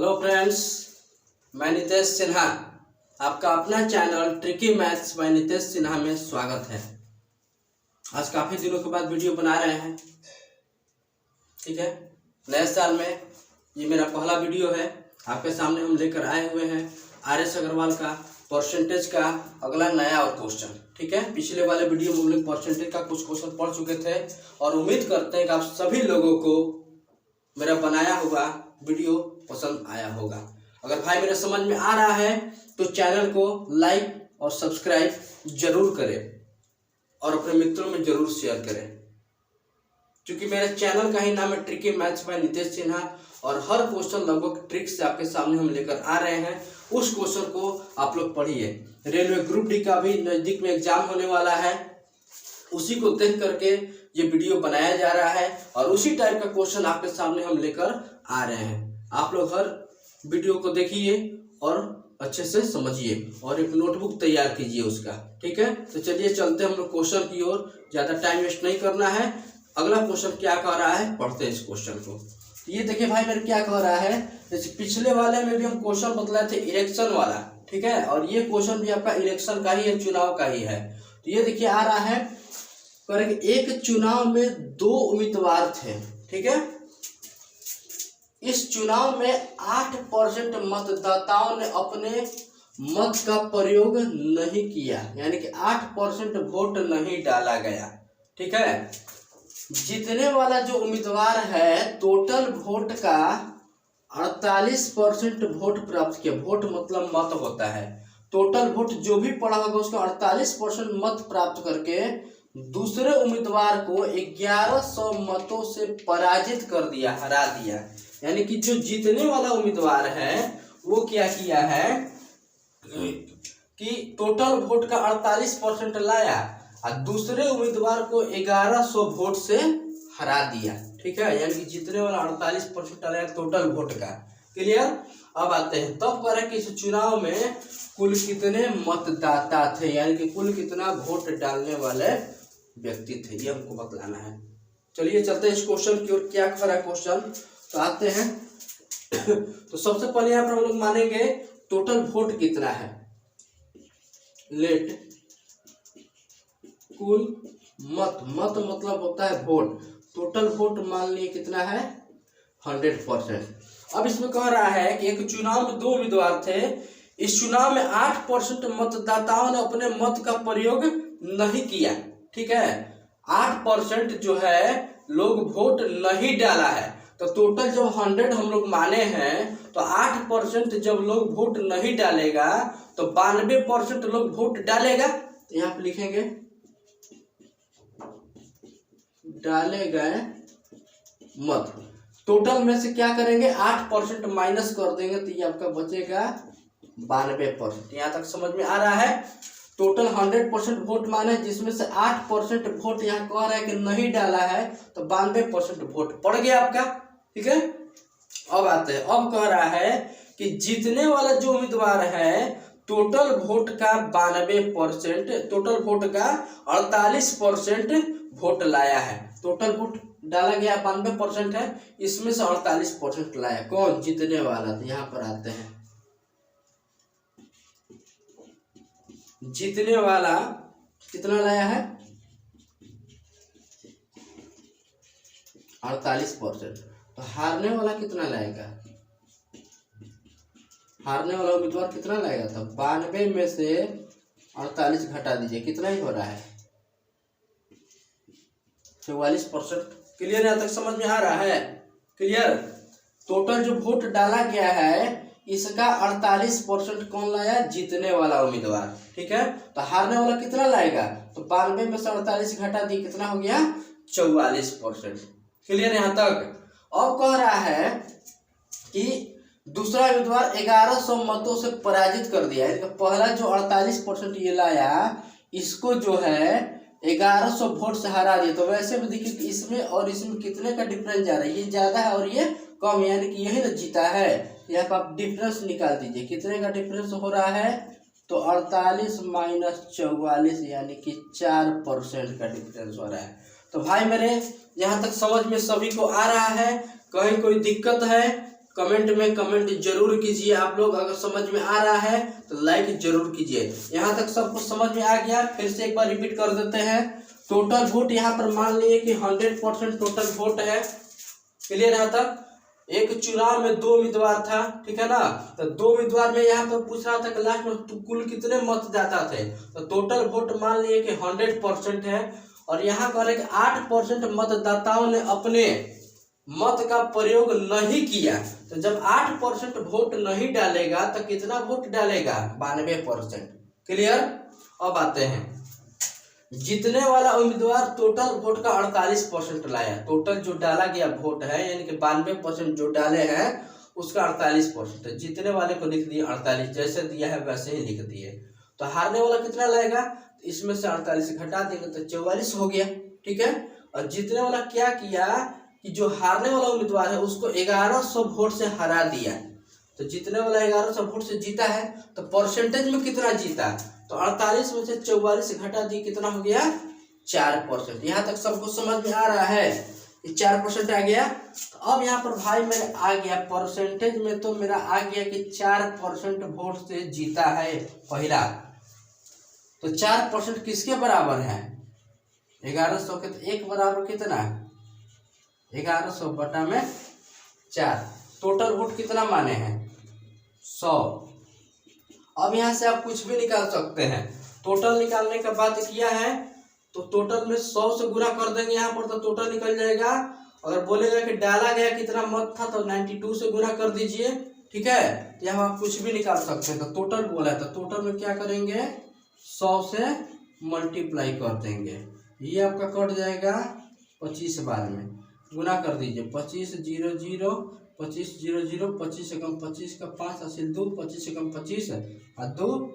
Hello friends, मैं नितेश सिन्हा। आपका अपना channel tricky maths by Nitesh Sinha में स्वागत है। आज काफ़ी दिनों के बाद वीडियो बना रहे हैं। ठीक है, नए साल में ये मेरा पहला वीडियो है। आपके सामने हम लेकर आए हुए हैं RS अग्रवाल का परसेंटेज का अगला नया और क्वेश्चन। ठीक है, पिछले वाले वीडियो में हम लोग परसेंटेज का कुछ क्वेश्चन पढ़ चुके थे और उम्मीद करते हैं कि आप सभी लोगों को मेरा बनाया हुआ वीडियो पसंद आया होगा। अगर भाई मेरे समझ में आ रहा है तो चैनल को लाइक और सब्सक्राइब जरूर करें और अपने मित्रों में जरूर शेयर करें, क्योंकि मेरे चैनल का ही नाम है tricky maths by Nitesh Sinha और हर क्वेश्चन लगभग ट्रिक से आपके सामने हम लेकर आ रहे हैं। उस क्वेश्चन को आप लोग पढ़िए। रेलवे ग्रुप डी का भी नज़दीक में एग्जाम होने वाला है, उसी को देख करके ये वीडियो बनाया जा रहा है और उसी टाइप का क्वेश्चन आपके सामने हम लेकर आ रहे हैं। आप लोग हर वीडियो को देखिए और अच्छे से समझिए और एक नोटबुक तैयार कीजिए उसका। ठीक है, तो चलिए चलते हैं हम लोग क्वेश्चन की ओर। ज़्यादा टाइम वेस्ट नहीं करना है। अगला क्वेश्चन क्या कह रहा है, पढ़ते हैं इस क्वेश्चन को। ये देखिए भाई मेरे क्या कह रहा है, जैसे पिछले वाले में भी हम क्वेश्चन बतलाए थे इलेक्शन वाला। ठीक है, और ये क्वेश्चन भी आपका इलेक्शन का ही है, चुनाव का ही है। तो ये देखिए आ रहा है, एक चुनाव में 2 उम्मीदवार थे। ठीक है, इस चुनाव में 8% मतदाताओं ने अपने मत का प्रयोग नहीं किया, यानी कि 8% वोट नहीं डाला गया। ठीक है, जीतने वाला जो उम्मीदवार है टोटल वोट का 48% वोट प्राप्त किया। वोट मतलब मत होता है। टोटल वोट जो भी पड़ा होगा उसका 48% मत प्राप्त करके दूसरे उम्मीदवार को 1100 मतों से पराजित कर दिया, हरा दिया। यानी कि जो जीतने वाला उम्मीदवार है वो क्या किया है कि टोटल वोट का 48% लाया और दूसरे उम्मीदवार को 1100 वोट से हरा दिया। ठीक है, यानी कि जीतने वाला 48% लाया टोटल वोट का। क्लियर। अब आते हैं, तब करें कि इस चुनाव में कुल कितने मतदाता थे, यानी कि कुल कितना वोट डालने वाले व्यक्ति थे, ये हमको बतलाना है। चलिए चलते हैं इस क्वेश्चन की ओर। क्या कह रहा है क्वेश्चन, तो आते हैं। तो सबसे पहले यहाँ पर हम लोग मानेंगे टोटल वोट कितना है। लेट कुल मत मतलब होता है वोट। टोटल वोट मान लिए कितना है 100%। अब इसमें कह रहा है कि एक चुनाव में 2 उम्मीदवार थे। इस चुनाव में 8% मतदाताओं ने अपने मत का प्रयोग नहीं किया। ठीक है, 8% जो है लोग वोट नहीं डाला है। तो टोटल जब 100 हम लोग माने हैं तो 8% जब लोग वोट नहीं डालेगा तो 92% लोग वोट डालेगा। तो यहाँ पे लिखेंगे डाले गए मत। टोटल में से क्या करेंगे 8% माइनस कर देंगे तो ये आपका बचेगा 92%। यहाँ तक समझ में आ रहा है। टोटल 100% वोट माने जिसमें से 8% वोट यहाँ कह रहा है कि नहीं डाला है, तो 92% वोट पड़ गया आपका। ठीक है, अब आते हैं। अब कह रहा है कि जीतने वाला जो उम्मीदवार है टोटल वोट का 92%, टोटल वोट का 48% वोट लाया है। टोटल वोट डाला गया 92% है, इसमें से 48% लाया। कौन? जीतने वाला। तो यहाँ पर आते हैं, जीतने वाला कितना लाया है 48%। तो हारने वाला कितना लाएगा, हारने वाला उम्मीदवार कितना लाएगा, तो 92 में से 48 घटा दीजिए, कितना ही हो रहा है 44%। क्लियर, यहाँ तक समझ में आ रहा है। क्लियर। टोटल जो वोट डाला गया है इसका 48% कौन लाया, जीतने वाला उम्मीदवार। ठीक है, तो हारने वाला कितना लाएगा, तो 92 में से 48 घटा दी, कितना हो गया 44%। क्लियर यहाँ तक। अब कह रहा है कि दूसरा उम्मीदवार 1100 मतों से पराजित कर दिया। पहला जो 48% ये लाया इसको जो है 1100 वोट से हरा दिया। तो वैसे भी देखिए कि इसमें और इसमें कितने का डिफरेंस जा रहा है, ये ज्यादा है और ये कम, यानी कि यही ना जीता है। यहाँ पर आप डिफरेंस निकाल दीजिए, कितने का डिफरेंस हो रहा है, तो 48 माइनस 44 यानी कि 4% का डिफरेंस हो रहा है। तो भाई मेरे यहाँ तक समझ में सभी को आ रहा है, कहीं कोई दिक्कत है कमेंट में कमेंट जरूर कीजिए। आप लोग अगर समझ में आ रहा है तो लाइक जरूर कीजिए। यहाँ तक सब कुछ समझ में आ गया, फिर से एक बार रिपीट कर देते हैं। टोटल वोट यहाँ पर मान लिए कि 100% टोटल वोट है। क्लियर है? तक एक चुनाव में 2 उम्मीदवार था, ठीक है ना, तो 2 उम्मीदवार में यहाँ पर पूछ रहा था कि लास्ट में कुल कितने मतदाता थे, तो टोटल वोट मान लिए कि 100% है। और यहाँ पर 8% मतदाताओं ने अपने मत का प्रयोग नहीं किया। तो जब 8% वोट नहीं डालेगा तो कितना वोट डालेगा? 92%। क्लियर? अब आते हैं, जीतने वाला उम्मीदवार टोटल वोट का 48% लाया। टोटल जो डाला गया वोट है यानी कि 92% जो डाले हैं उसका 48% है। जीतने वाले को लिख दिए 48, जैसे दिया है वैसे ही लिख दिए। तो हारने वाला कितना लाएगा? इसमें से 48 घटा देंगे तो 44 हो गया, ठीक है। और जीतने वाला क्या किया कि जो हारने वाला उम्मीदवार है उसको 1100 वोट से हरा दिया। तो जीतने वाला 1100 वोट से जीता है, तो परसेंटेज में कितना जीता? तो 48 में से 44 घटा दी, कितना हो गया? 4%। यहाँ तक सबको समझ में आ रहा है? 4% आ गया। तो अब यहाँ पर भाई मेरे आ गया परसेंटेज में, तो मेरा आ गया कि 4% वोट से जीता है पहला। तो 4% किसके बराबर है? 1100 के। तो एक बराबर कितना? 1100 बटा में 4। टोटल वोट कितना माने हैं? 100। अब यहाँ से आप कुछ भी निकाल सकते हैं। टोटल निकालने का बात किया है तो टोटल में 100 से गुणा कर देंगे यहाँ पर, तो टोटल निकल जाएगा। अगर बोलेगा कि डाला गया कितना मत था तो 92 से गुणा कर दीजिए, ठीक है। यहाँ आप कुछ भी निकाल सकते हैं। तो टोटल बोला है तो टोटल में क्या करेंगे? 100 से मल्टीप्लाई कर देंगे, ये आपका कट जाएगा 25 बार में। गुना कर दीजिए, 25 0 0 25 0 0 25 से कम 25 का 5 हासिल 2, 25 से कम 25 और 2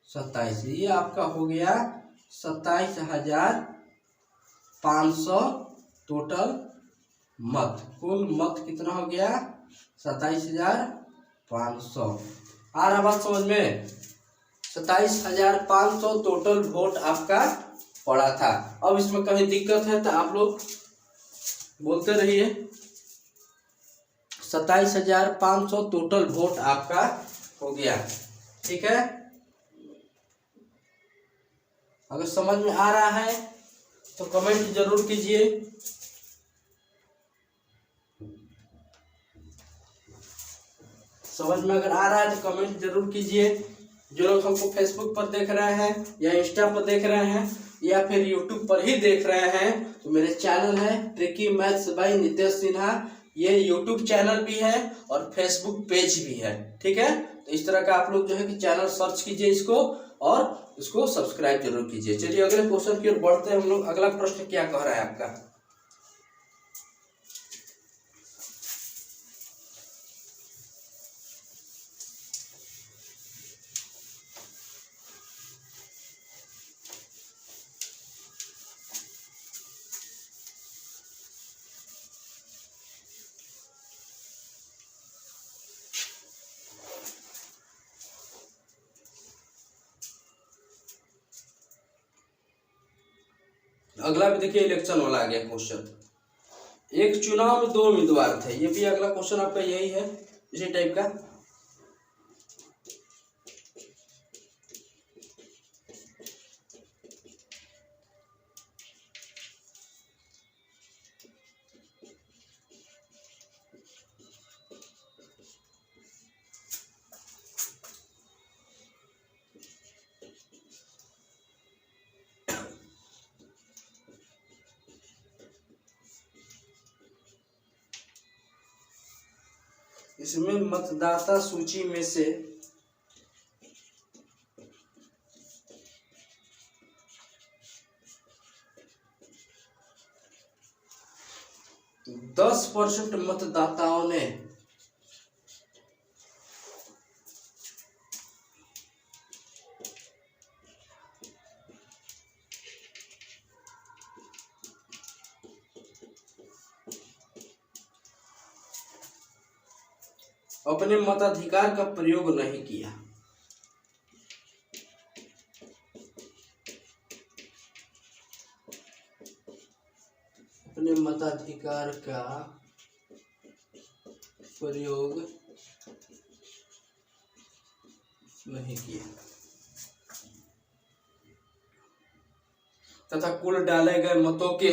27। ये आपका हो गया 27,500 टोटल मत। कुल मत कितना हो गया? 27,500। आ रहा बात समझ में? 27,500 टोटल वोट आपका पड़ा था। अब इसमें कहीं दिक्कत है तो आप लोग बोलते रहिए। 27,500 टोटल वोट आपका हो गया, ठीक है। अगर समझ में आ रहा है तो कमेंट जरूर कीजिए। समझ में अगर आ रहा है तो कमेंट जरूर कीजिए। जो लोग हमको फेसबुक पर देख रहे हैं या इंस्टा पर देख रहे हैं या फिर यूट्यूब पर ही देख रहे हैं तो मेरे चैनल है tricky maths by Nitesh Sinha. ये यूट्यूब चैनल भी है और फेसबुक पेज भी है, ठीक है। तो इस तरह का आप लोग जो है कि चैनल सर्च कीजिए इसको और इसको सब्सक्राइब जरूर कीजिए। चलिए अगले क्वेश्चन की ओर बढ़ते हैं हम लोग। अगला प्रश्न क्या कह रहा है आपका? अगला भी देखिए इलेक्शन वाला आ गया क्वेश्चन। एक चुनाव में 2 उम्मीदवार थे। ये भी अगला क्वेश्चन आपका यही है, इसी टाइप का। इसमें मतदाता सूची में से दस % मतदाताओं ने अपने मताधिकार का प्रयोग नहीं किया। अपने मताधिकार का प्रयोग नहीं किया तथा कुल डाले गए मतों के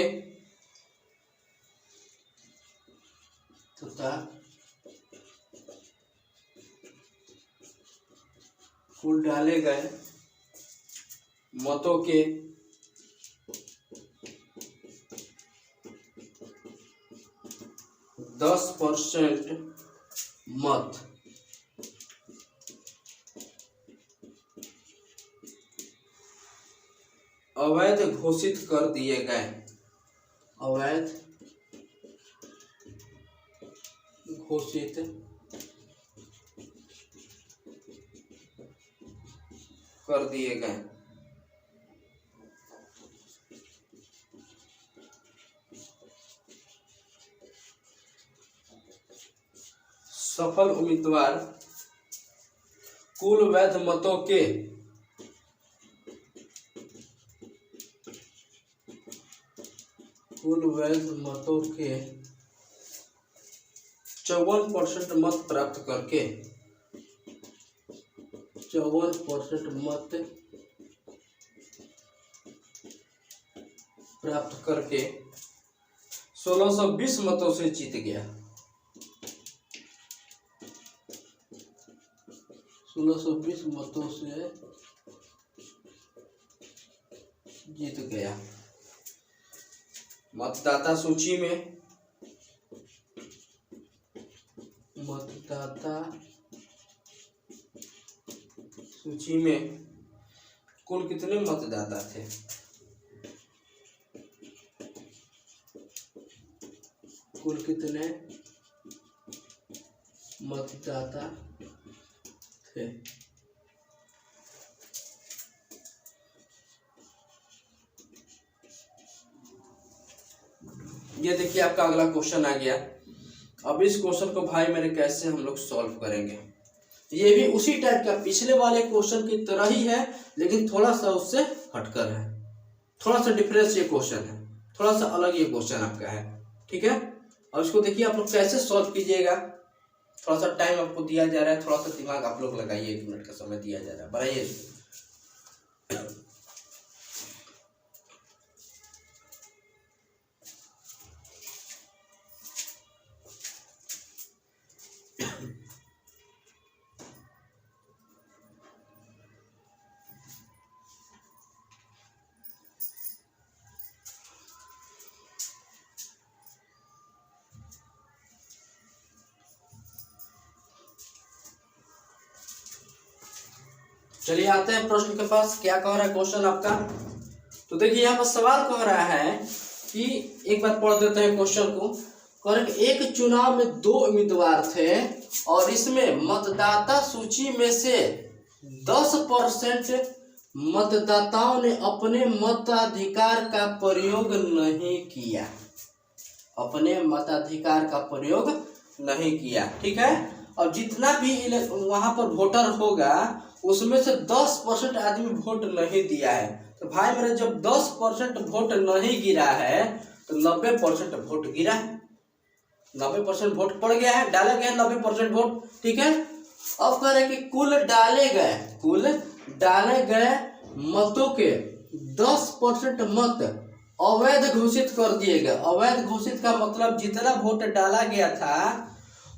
कुल डाले गए मतों के 10% मत अवैध घोषित कर दिए गए। अवैध घोषित कर दिए गए। सफल उम्मीदवार कुल वैध मतों के 54% मत प्राप्त करके 54% मत प्राप्त करके 1620 मतों से जीत गया। 1620 मतों से जीत गया। मतदाता सूची में कुल कितने मतदाता थे? कुल कितने मतदाता थे? ये देखिए आपका अगला क्वेश्चन आ गया। अब इस क्वेश्चन को भाई मेरे कैसे हम लोग सॉल्व करेंगे। ये भी उसी टाइप का पिछले वाले क्वेश्चन की तरह ही है, लेकिन थोड़ा सा उससे हटकर है, थोड़ा सा डिफरेंस ये क्वेश्चन है, थोड़ा सा अलग ये क्वेश्चन आपका है। ठीक है, और इसको देखिए आप लोग कैसे सॉल्व कीजिएगा। थोड़ा सा टाइम आपको दिया जा रहा है, थोड़ा सा दिमाग आप लोग लगाइए, 1 मिनट का समय दिया जा रहा है, बढ़ाइए। चलिए आते हैं प्रश्न के पास। क्या कह रहा है क्वेश्चन आपका? तो देखिए यहाँ पर सवाल कह रहा है कि एक बार पढ़ देते हैं क्वेश्चन को। कह रहे कि एक चुनाव में 2 उम्मीदवार थे और इसमें मतदाता सूची में से 10% मतदाताओं ने अपने मताधिकार का प्रयोग नहीं किया। अपने मताधिकार का प्रयोग नहीं किया। ठीक है, और जितना भी वहां पर वोटर होगा उसमें से 10% आदमी वोट नहीं दिया है। तो भाई मेरे जब 10% वोट नहीं गिरा है तो 90% वोट गिरा है, 90% वोट पड़ गया है, डाले गए 90% वोट। ठीक है, अब कह रहे कि कुल डाले गए मतों के 10% मत अवैध घोषित कर दिए गए। अवैध घोषित का मतलब जितना वोट डाला गया था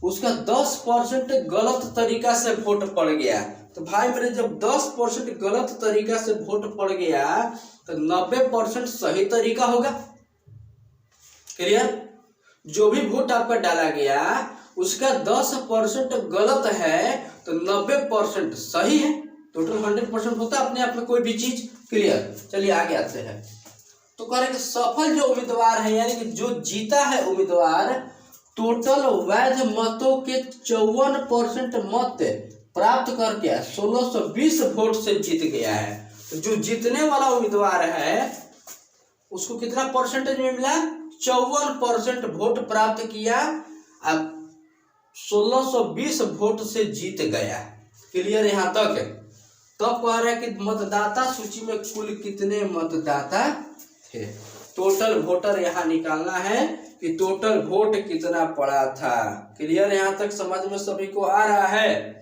उसका 10% गलत तरीका से वोट पड़ गया। तो भाई मेरे जब 10% गलत तरीका से वोट पड़ गया तो 90% सही तरीका होगा। क्लियर? जो भी वोट आपका डाला गया उसका 10% गलत है तो 90% सही है। टोटल 100% होता है अपने आप में कोई भी चीज। क्लियर? चलिए आगे आते हैं। तो कह रहे कि सफल जो उम्मीदवार है यानी कि जो जीता है उम्मीदवार, टोटल वैध मतों के 54% मत प्राप्त करके 1620 वोट से जीत गया है। तो जो जीतने वाला उम्मीदवार है उसको कितना परसेंटेज में मिला? 54% वोट प्राप्त किया, अब 1620 वोट से जीत गया। क्लियर यहाँ तक? तब कह रहा है कि मतदाता सूची में कुल कितने मतदाता थे। टोटल वोटर यहाँ निकालना है कि टोटल वोट कितना पड़ा था। क्लियर, यहाँ तक समझ में सभी को आ रहा है?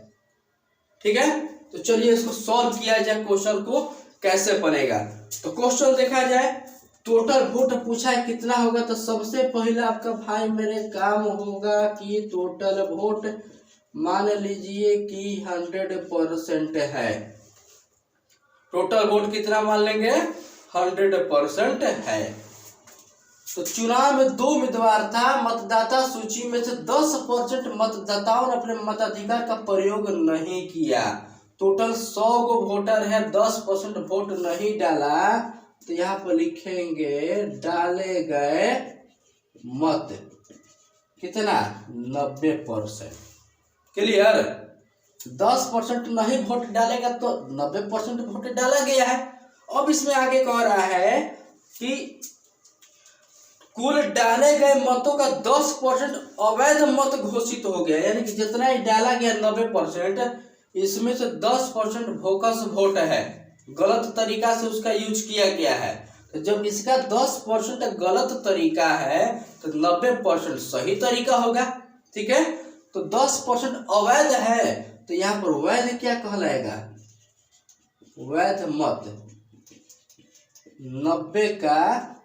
ठीक है, तो चलिए इसको सॉल्व किया जाए। क्वेश्चन को कैसे बनेगा, तो क्वेश्चन देखा जाए। टोटल वोट पूछा है कितना होगा, तो सबसे पहले आपका भाई मेरे काम होगा कि टोटल वोट मान लीजिए कि 100% है। टोटल वोट कितना मान लेंगे, 100% है। तो चुनाव में 2 उम्मीदवार था, मतदाता सूची में से 10% मतदाताओं ने अपने मताधिकार का प्रयोग नहीं किया। टोटल 100 गो वोटर है, 10% वोट नहीं डाला, तो यहाँ पर लिखेंगे डाले गए मत कितना, 90%। क्लियर, 10% नहीं वोट डालेगा तो 90% वोट डाला गया है। अब इसमें आगे कह रहा है कि कुल डाले गए मतों का 10% अवैध मत घोषित हो गया, यानी कि जितना ही डाला गया 90%, इसमें से 10% बोगस वोट है, गलत तरीका से उसका यूज किया गया है। तो जब इसका 10% गलत तरीका है तो 90% सही तरीका होगा। ठीक है, तो 10% अवैध है, तो यहाँ पर वैध क्या कहलाएगा, वैध मत 90 का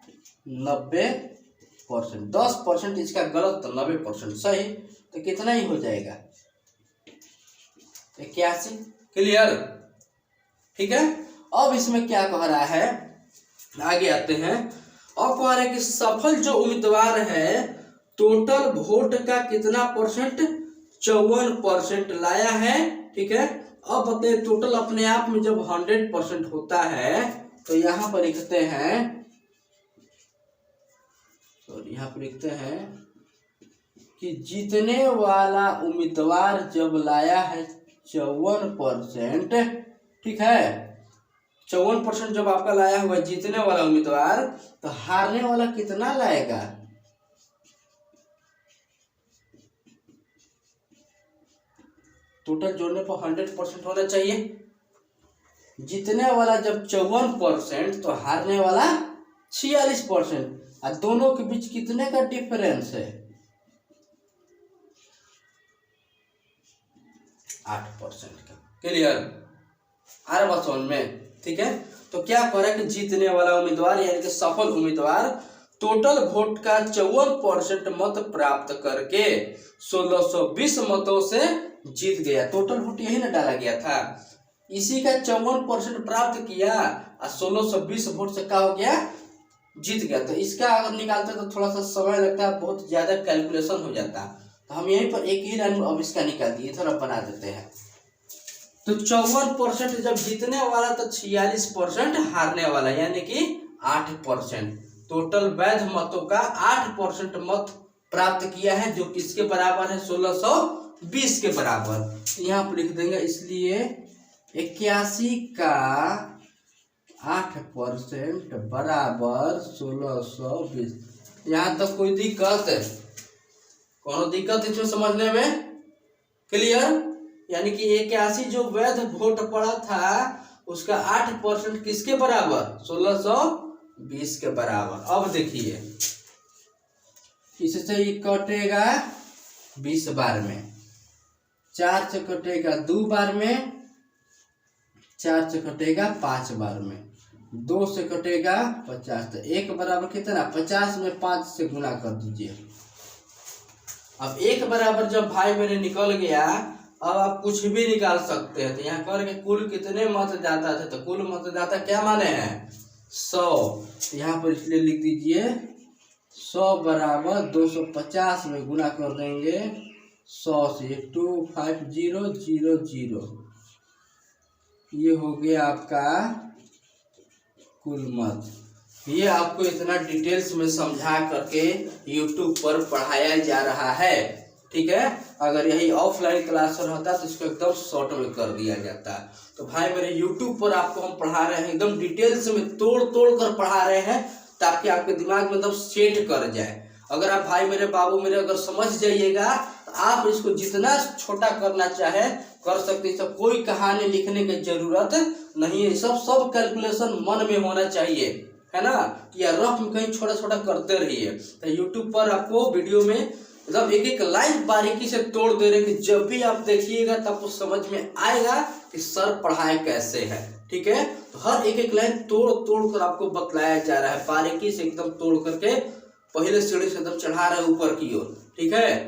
90%, 10% इसका गलत तो 90% सही, तो कितना ही हो जाएगा, 81। क्लियर, ठीक है। अब इसमें क्या कह रहा है, आगे आते हैं। अब कह रहा है कि सफल जो उम्मीदवार है टोटल वोट का कितना परसेंट, 54% लाया है। ठीक है, अब बताइए टोटल अपने आप में जब 100% होता है तो यहाँ पर लिखते हैं, यहाँ पर लिखते हैं कि जीतने वाला उम्मीदवार जब लाया है 54%, ठीक है, 54% जब आपका लाया हुआ जीतने वाला उम्मीदवार, तो हारने वाला कितना लाएगा, टोटल जोड़ने पर 100% होना चाहिए। जीतने वाला जब 54% तो हारने वाला 46%, और दोनों के बीच कितने का डिफरेंस है, 8% का। क्लियर, आ रहा बात समझ में? ठीक है, तो क्या करें कि जीतने वाला उम्मीदवार यानी कि सफल उम्मीदवार टोटल वोट का 54% मत प्राप्त करके 1620 मतों से जीत गया। टोटल वोट यही ना डाला गया था, इसी का 54% प्राप्त किया और 1620 वोट से क्या हो गया, जीत गया। तो इसका अगर निकालते तो थोड़ा सा समय लगता है, बहुत ज्यादा कैलकुलेशन हो जाता, तो हम यहीं पर एक ही लाइन अब इसका निकाल दिए, थोड़ा बना देते हैं। तो 54% जब जीतने वाला तो 46% हारने वाला, यानी कि 8%। टोटल वैध मतों का 8% मत प्राप्त किया है, जो किसके बराबर है, 1620 के बराबर। तो यहाँ पर लिख देंगे, इसलिए 81 का 8% बराबर 1620। यहाँ तक कोई दिक्कत है, कोनो दिक्कत इसमें समझने में? क्लियर, यानी कि 81 जो वैध वोट पड़ा था उसका 8% किसके बराबर, 1620 के बराबर। अब देखिए इससे ये कटेगा 20 बार में, 4 से कटेगा 2 बार में, 4 से कटेगा 5 बार में, 2 से कटेगा 50, तो 1 बराबर कितना, 50 में 5 से गुना कर दीजिए। अब 1 बराबर जब भाई मेरे निकल गया, अब आप कुछ भी निकाल सकते हैं। तो यहाँ करके कुल कितने मतदाता थे, तो कुल मतदाता क्या माने हैं, 100। यहाँ पर इसलिए लिख दीजिए 100 बराबर 250 में गुना कर देंगे 100 से, 25000। ये हो गया आपका कुल मत। ये आपको इतना डिटेल्स में समझा करके YouTube पर पढ़ाया जा रहा है। ठीक है, अगर यही ऑफलाइन क्लास रहता तो इसको एकदम शॉर्ट में कर दिया जाता। तो भाई मेरे YouTube पर आपको हम पढ़ा रहे हैं, एकदम डिटेल्स में तोड़ तोड़ कर पढ़ा रहे हैं, ताकि आपके दिमाग में एकदम सेट कर जाए। अगर आप भाई मेरे बाबू मेरे अगर समझ जाइएगा तो आप इसको जितना छोटा करना चाहे कर सकते हैं। सब कोई कहानी लिखने की जरूरत नहीं है, सब कैलकुलेशन मन में होना चाहिए। है ना, या रफ में कहीं छोटा छोटा करते रहिए। तो यूट्यूब पर आपको वीडियो में मतलब एक एक लाइन बारीकी से तोड़ दे रहे कि जब भी आप देखिएगा तब आपको समझ में आएगा कि सर पढ़ाए कैसे है। ठीक है, तो हर एक एक लाइन तोड़ तोड़ कर आपको बतलाया जा रहा है, बारीकी से एकदम तोड़ करके पहले सीढ़ी से एकदम चढ़ा रहे ऊपर की ओर। ठीक है,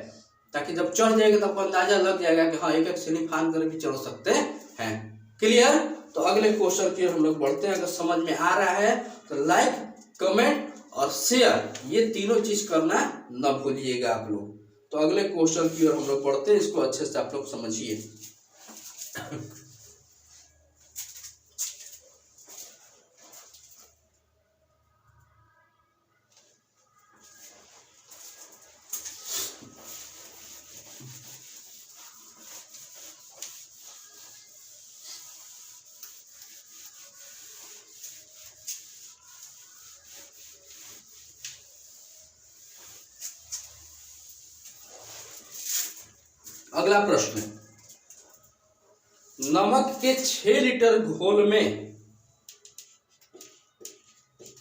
ताकि जब चढ़ जाएगा तो आपको अंदाजा लग जाएगा कि हाँ एक एक सीढ़ी फान कर भी चढ़ सकते हैं। क्लियर? तो अगले क्वेश्चन की हम लोग बढ़ते हैं। अगर समझ में आ रहा है तो लाइक, कमेंट और शेयर ये तीनों चीज करना न भूलिएगा आप लोग। तो अगले क्वेश्चन की ओर हम लोग बढ़ते हैं, इसको अच्छे से आप लोग समझिए। अगला प्रश्न, नमक के 6 लीटर घोल में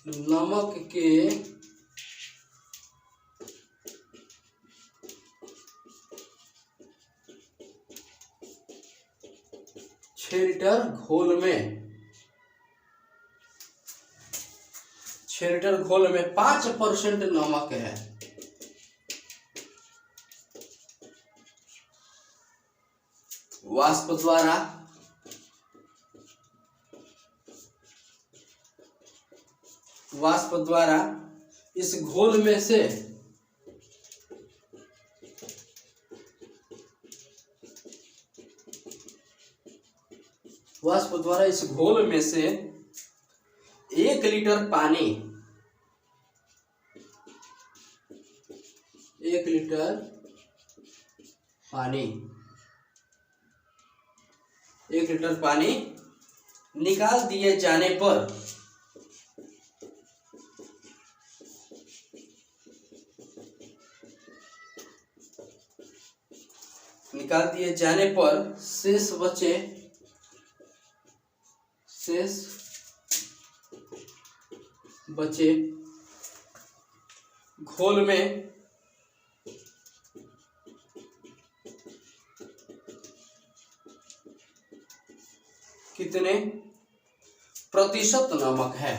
नमक के 6 लीटर घोल में 6 लीटर घोल में 5% नमक है। वाष्प द्वारा इस घोल में से वाष्प द्वारा इस घोल में से 1 लीटर पानी 1 लीटर पानी 1 लीटर पानी निकाल दिए जाने पर शेष बचे घोल में कितने प्रतिशत नमक है।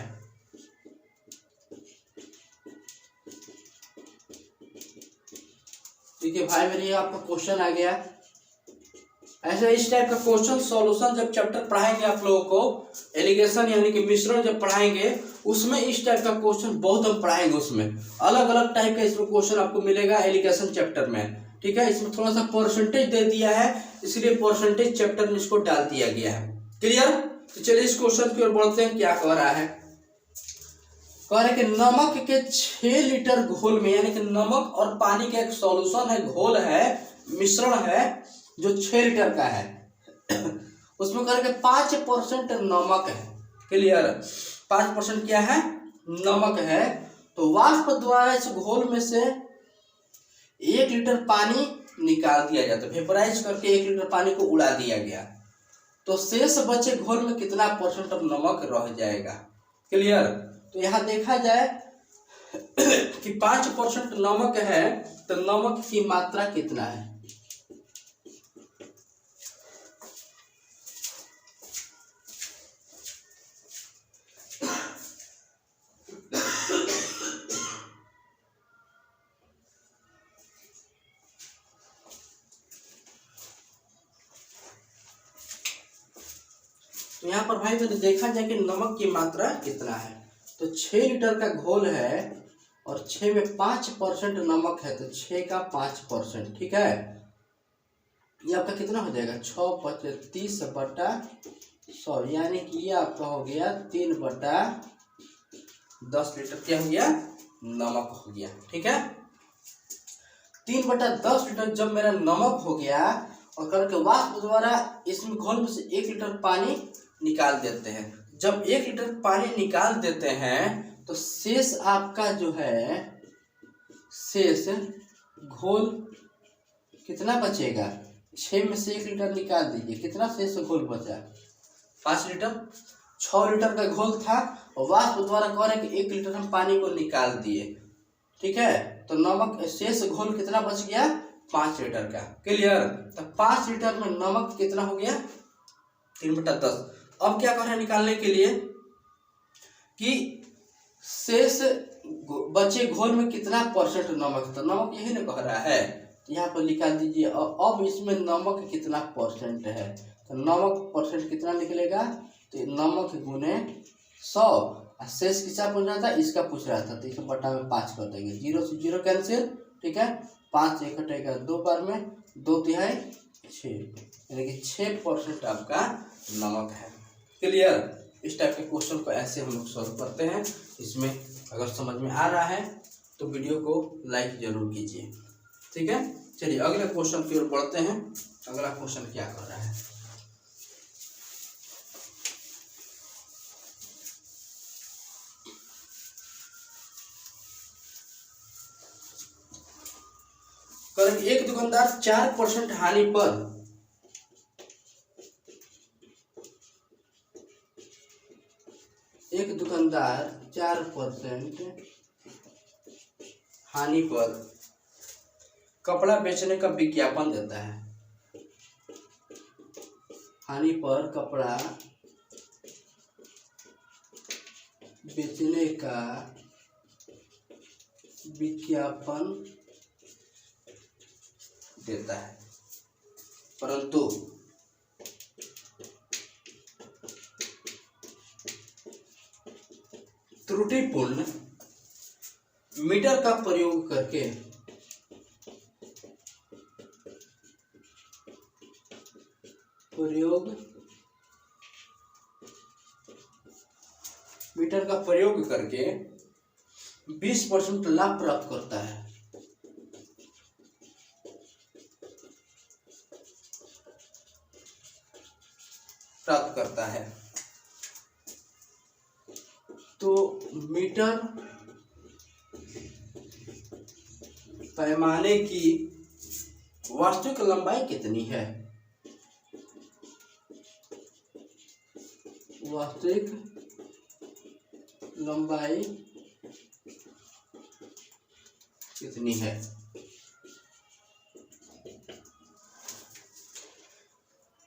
ठीक है भाई मेरे, आपका क्वेश्चन आ गया। ऐसे इस टाइप का क्वेश्चन सॉल्यूशन जब चैप्टर पढ़ाएंगे आप लोगों को, एलिगेशन यानी कि मिश्रण जब पढ़ाएंगे उसमें इस टाइप का क्वेश्चन बहुत हम पढ़ाएंगे। उसमें अलग अलग टाइप का इसमें क्वेश्चन आपको मिलेगा एलिगेशन चैप्टर में। ठीक है, इसमें थोड़ा सा परसेंटेज दे दिया है, इसलिए परसेंटेज चैप्टर में इसको डाल दिया गया है। क्लियर? तो चलिए इस क्वेश्चन की ओर बढ़ते हैं। क्या कह रहा है? कह रहे कि नमक के 6 लीटर घोल में, यानी कि नमक और पानी का एक सॉल्यूशन है, घोल है, मिश्रण है जो 6 लीटर का है, उसमें कह रहे कि 5% नमक है। क्लियर? 5% क्या है? नमक है। तो वाष्प द्वारा इस घोल में से 1 लीटर पानी निकाल दिया जाता है, वेपराइज करके 1 लीटर पानी को उड़ा दिया गया, तो शेष बचे घोल में कितना परसेंट अब नमक रह जाएगा। क्लियर? तो यहाँ देखा जाए कि 5% नमक है, तो नमक की मात्रा कितना है। तो यहाँ पर भाई मैंने देखा जाए कि नमक की मात्रा कितना है। तो 6 लीटर का घोल है और 6 में 5% नमक है, तो 6 का 5%। ठीक है, ये आपका कितना हो जाएगा? 6 × 30/100, यानी कि ये आपका हो गया 3/10 लीटर क्या हो गया? नमक हो गया। ठीक है, 3/10 लीटर जब मेरा नमक हो गया और करके वाष्प द्वारा इसमें घोल में से 1 लीटर पानी निकाल देते हैं। जब 1 लीटर पानी निकाल देते हैं तो शेष आपका जो है, शेष घोल कितना बचेगा? 6 में से 1 लीटर निकाल दीजिए, कितना शेष घोल बचा? 5 लीटर। 6 लीटर का घोल था और वाष्प द्वारा कह रहे हैं कि 1 लीटर हम पानी को निकाल दिए, ठीक है। तो नमक शेष घोल कितना बच गया, 5 लीटर का। क्लियर। तो 5 लीटर में नमक कितना हो गया, 3/10। अब क्या कर रहे हैं निकालने के लिए कि शेष बचे घोल में कितना परसेंट नमक, तो नमक यही ना कह रहा है, तो यहाँ पर निकाल दीजिए। अब इसमें नमक कितना परसेंट है, तो नमक परसेंट कितना निकलेगा, तो नमक गुने 100, शेष किसका पूछ रहा था, इसका पूछ रहा था, तो इसे बटा में 5 कर देंगे, 0 से 0 कैंसिल, ठीक है। 5 एक कटेगा 2 बार में, 2 तिहाई 6, यानी कि 6% आपका नमक है। क्लियर। इस टाइप के क्वेश्चन को ऐसे हम लोग सॉल्व करते हैं। इसमें अगर समझ में आ रहा है तो वीडियो को लाइक जरूर कीजिए, ठीक है। चलिए अगले क्वेश्चन की ओर बढ़ते हैं। अगला क्वेश्चन क्या कर रहा है, करें एक दुकानदार 4% हानि पर एक दुकानदार 4% हानि पर कपड़ा बेचने का विज्ञापन देता है। हानि पर कपड़ा बेचने का विज्ञापन देता है, परंतु त्रुटिपूर्ण मीटर का प्रयोग करके मीटर का प्रयोग करके 20% लाभ प्राप्त करता है। तो मीटर पैमाने की वास्तविक लंबाई कितनी है, वास्तविक लंबाई कितनी है।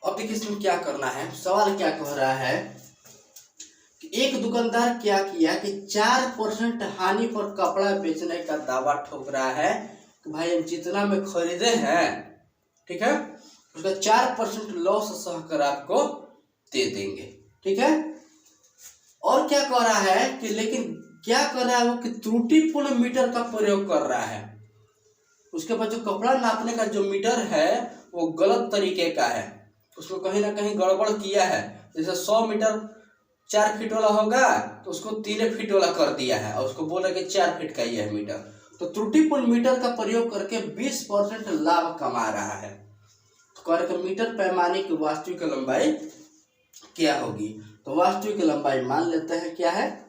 अब देखिए इसमें क्या करना है, सवाल क्या कह रहा है कि एक दुकानदार क्या किया कि 4% हानि पर कपड़ा बेचने का दावा ठोक रहा है कि भाई हम जितना में खरीदे हैं, ठीक है, उसका 4% लॉस सहकर आपको दे देंगे, ठीक है। और क्या कर रहा है कि लेकिन क्या कर रहा है वो कि त्रुटिपूर्ण मीटर का प्रयोग कर रहा है। उसके बाद जो कपड़ा नापने का जो मीटर है वो गलत तरीके का है, उसको कहीं ना कहीं गड़बड़ किया है। जैसे 100 मीटर 4 फीट वाला होगा तो उसको 3 फीट वाला कर दिया है और उसको बोला कि 4 फीट का ही है मीटर। तो त्रुटिपूर्ण मीटर का प्रयोग करके 20% लाभ कमा रहा है। तो मीटर पैमाने की वास्तविक लंबाई क्या होगी, तो वास्तविक लंबाई मान लेते हैं क्या है,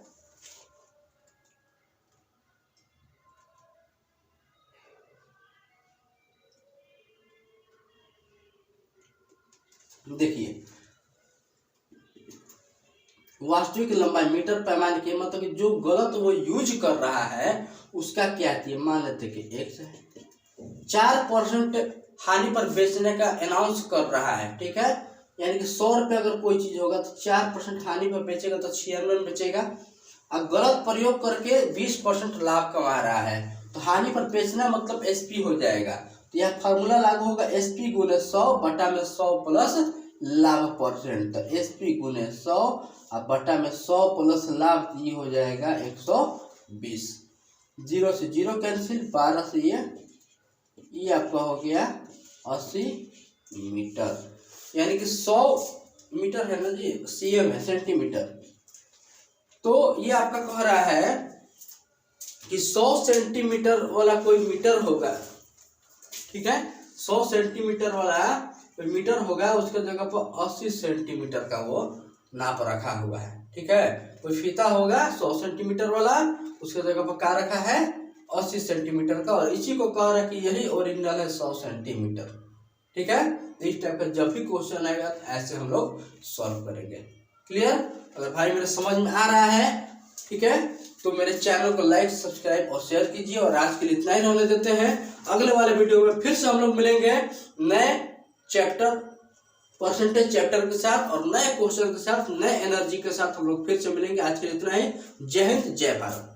देखिए वास्तविक लंबाई मीटर पैमाने के मतलब कि जो गलत वो यूज कर रहा है उसका क्या है, मान लेते कि x है। 4% हानि पर बेचने का अनाउंस कर रहा है, ठीक है, यानी कि 100 रुपये अगर कोई चीज होगा तो 4% हानि पर बेचेगा तो 96 में बेचेगा। और गलत प्रयोग करके 20% लाभ कमा रहा है। तो हानि पर बेचना मतलब SP हो जाएगा। तो यह फार्मूला लागू होगा SP गुने 100 बटा में 100 प्लस लाभ परसेंट। तो SP गुने 100 और बटा में 100 प्लस लाभ, ये हो जाएगा 120। 0 से 0 कैंसिल, 12 से ये आपका हो गया 80 मीटर, यानी कि 100 मीटर है ना जी, cm है, सेंटीमीटर। तो ये आपका कह रहा है कि 100 सेंटीमीटर वाला कोई मीटर होगा, ठीक है, 100 सेंटीमीटर वाला कोई मीटर होगा, उसके जगह पर 80 सेंटीमीटर का वो नाप रखा हुआ है, ठीक है। कोई फीता होगा 100 सेंटीमीटर वाला, उसके जगह पर क्या रखा है 80 सेंटीमीटर का, और इसी को कह रहा है कि यही ओरिजिनल है 100 सेंटीमीटर, ठीक है। इस टाइप का जब भी क्वेश्चन आएगा तो ऐसे हम लोग सॉल्व करेंगे। क्लियर? अगर भाई मेरे समझ में आ रहा है, ठीक है, तो मेरे चैनल को लाइक, सब्सक्राइब और शेयर कीजिए। और आज के लिए इतना ही रहने देते हैं। अगले वाले वीडियो में फिर से हम लोग मिलेंगे नए चैप्टर, परसेंटेज चैप्टर के साथ और नए क्वेश्चन के साथ, नए एनर्जी के साथ हम लोग फिर से मिलेंगे। आज के लिए इतना ही। जय हिंद, जय भारत।